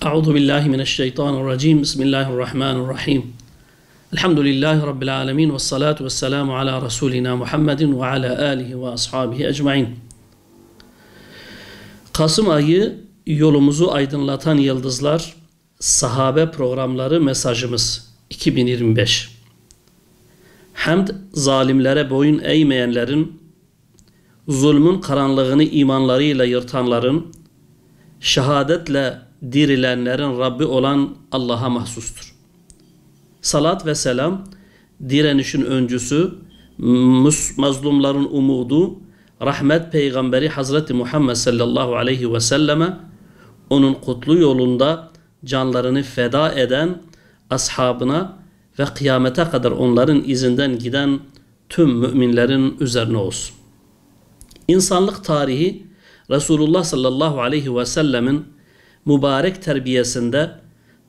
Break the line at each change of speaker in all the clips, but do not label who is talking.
Euzu billahi mineşşeytanirracim. Bismillahirrahmanirrahim. Elhamdülillahi Rabbil alemin ve salatu ve selamu ala Resulina Muhammedin ve ala alihi ve ashabihi ecmain. Kasım ayı yolumuzu aydınlatan yıldızlar, sahabe programları mesajımız 2025. Hamd, zalimlere boyun eğmeyenlerin, zulmün karanlığını imanlarıyla yırtanların, şehadetle dirilenlerin Rabbi olan Allah'a mahsustur. Salat ve selam, direnişin öncüsü, mazlumların umudu, rahmet peygamberi Hazreti Muhammed sallallahu aleyhi ve selleme, onun kutlu yolunda canlarını feda eden ashabına ve kıyamete kadar onların izinden giden tüm müminlerin üzerine olsun. İnsanlık tarihi Resulullah sallallahu aleyhi ve sellemin mübarek terbiyesinde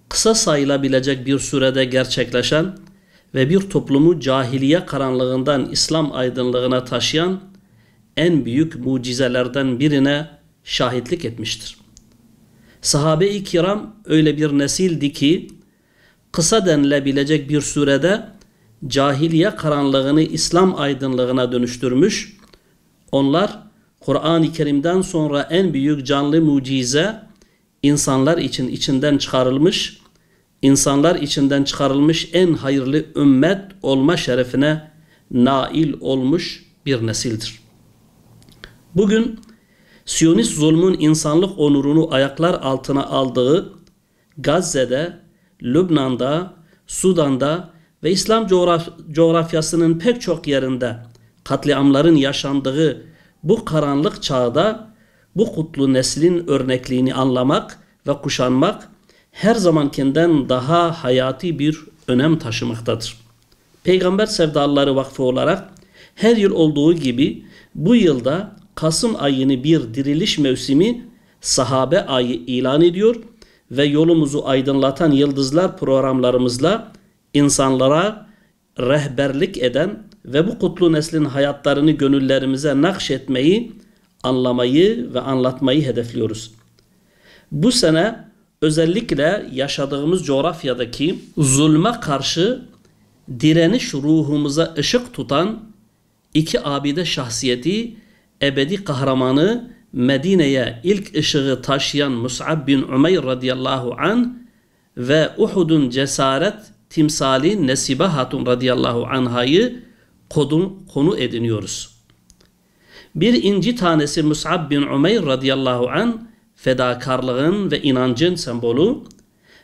kısa sayılabilecek bir sürede gerçekleşen ve bir toplumu cahiliye karanlığından İslam aydınlığına taşıyan en büyük mucizelerden birine şahitlik etmiştir. Sahabe-i kiram öyle bir nesildi ki kısa denilebilecek bir sürede cahiliye karanlığını İslam aydınlığına dönüştürmüş, onlar Kur'an-ı Kerim'den sonra en büyük canlı mucize insanlar için içinden çıkarılmış en hayırlı ümmet olma şerefine nail olmuş bir nesildir. Bugün Siyonist zulmün insanlık onurunu ayaklar altına aldığı Gazze'de, Lübnan'da, Sudan'da ve İslam coğrafyasının pek çok yerinde katliamların yaşandığı bu karanlık çağda bu kutlu neslin örnekliğini anlamak ve kuşanmak her zamankinden daha hayati bir önem taşımaktadır. Peygamber Sevdalıları Vakfı olarak her yıl olduğu gibi bu yılda Kasım ayını bir diriliş mevsimi sahabe ayı ilan ediyor ve yolumuzu aydınlatan yıldızlar programlarımızla insanlara rehberlik eden ve bu kutlu neslin hayatlarını gönüllerimize nakşetmeyi, anlamayı ve anlatmayı hedefliyoruz. Bu sene özellikle yaşadığımız coğrafyadaki zulme karşı direniş ruhumuza ışık tutan iki abide şahsiyeti, ebedi kahramanı, Medine'ye ilk ışığı taşıyan Mus'ab bin Umeyr radıyallahu anh ve Uhud'un cesaret timsali Nesibe Hatun radıyallahu anh'ı konu ediniyoruz. Bir inci tanesi Mus'ab bin Umeyr radıyallahu anh, fedakarlığın ve inancın sembolü,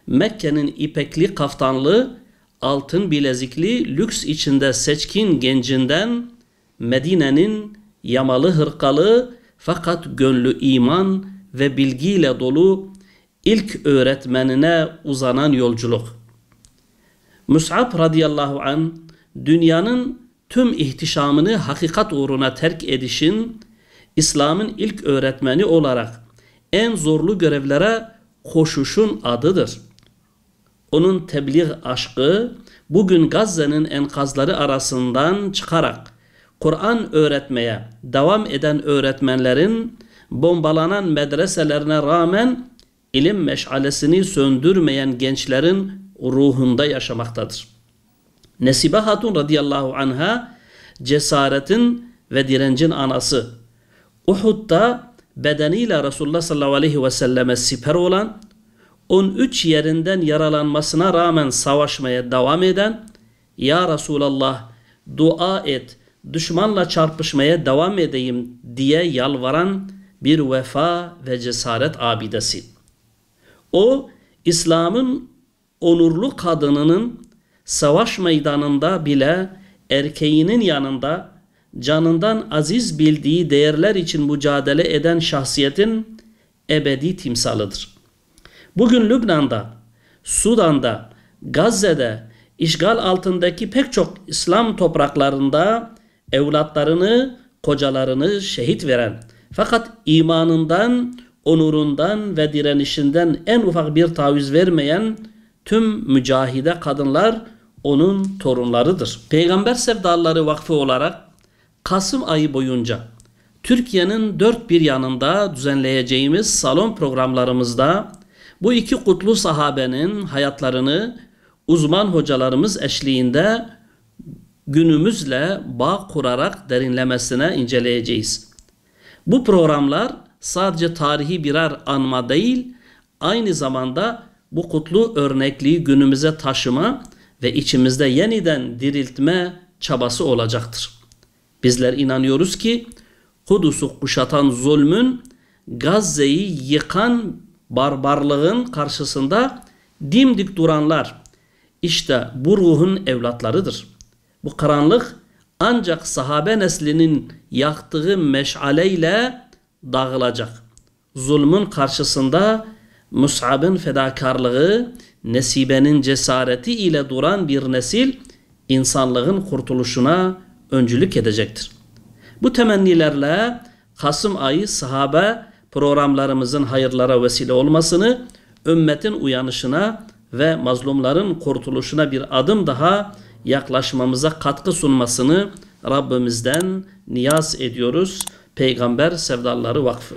Mekke'nin ipekli kaftanlı, altın bilezikli, lüks içinde seçkin gencinden, Medine'nin yamalı hırkalı fakat gönlü iman ve bilgiyle dolu ilk öğretmenine uzanan yolculuk. Mus'ab radıyallahu anh, dünyanın tüm ihtişamını hakikat uğruna terk edişin, İslam'ın ilk öğretmeni olarak en zorlu görevlere koşuşun adıdır. Onun tebliğ aşkı bugün Gazze'nin enkazları arasından çıkarak Kur'an öğretmeye devam eden öğretmenlerin bombalanan medreselerine rağmen ilim meşalesini söndürmeyen gençlerin ruhunda yaşamaktadır. Nesibe Hatun radıyallahu anha cesaretin ve direncin anası. Uhud'da bedeniyle Resulullah sallallahu aleyhi ve selleme siper olan, 13 yerinden yaralanmasına rağmen savaşmaya devam eden, "Ya Resulallah dua et, düşmanla çarpışmaya devam edeyim" diye yalvaran bir vefa ve cesaret abidesi. O, İslam'ın onurlu kadınının savaş meydanında bile erkeğinin yanında canından aziz bildiği değerler için mücadele eden şahsiyetin ebedi timsalıdır. Bugün Lübnan'da, Sudan'da, Gazze'de, işgal altındaki pek çok İslam topraklarında evlatlarını, kocalarını şehit veren fakat imanından, onurundan ve direnişinden en ufak bir taviz vermeyen tüm mücahide kadınlar onun torunlarıdır. Peygamber Sevdalıları Vakfı olarak Kasım ayı boyunca Türkiye'nin dört bir yanında düzenleyeceğimiz salon programlarımızda Bu iki kutlu sahabenin hayatlarını uzman hocalarımız eşliğinde günümüzle bağ kurarak derinlemesine inceleyeceğiz. Bu programlar sadece tarihi birer anma değil, aynı zamanda bu kutlu örnekliği günümüze taşıma ve içimizde yeniden diriltme çabası olacaktır. Bizler inanıyoruz ki Kudüs'ü kuşatan zulmün, Gazze'yi yıkan barbarlığın karşısında dimdik duranlar işte bu ruhun evlatlarıdır. Bu karanlık ancak sahabe neslinin yaktığı meşaleyle dağılacak. Zulmün karşısında Mus'ab'ın fedakarlığı, Nesibe'nin cesareti ile duran bir nesil insanlığın kurtuluşuna öncülük edecektir. Bu temennilerle Kasım ayı sahabe programlarımızın hayırlara vesile olmasını, ümmetin uyanışına ve mazlumların kurtuluşuna bir adım daha yaklaşmamıza katkı sunmasını Rabbimizden niyaz ediyoruz. Peygamber Sevdalıları Vakfı.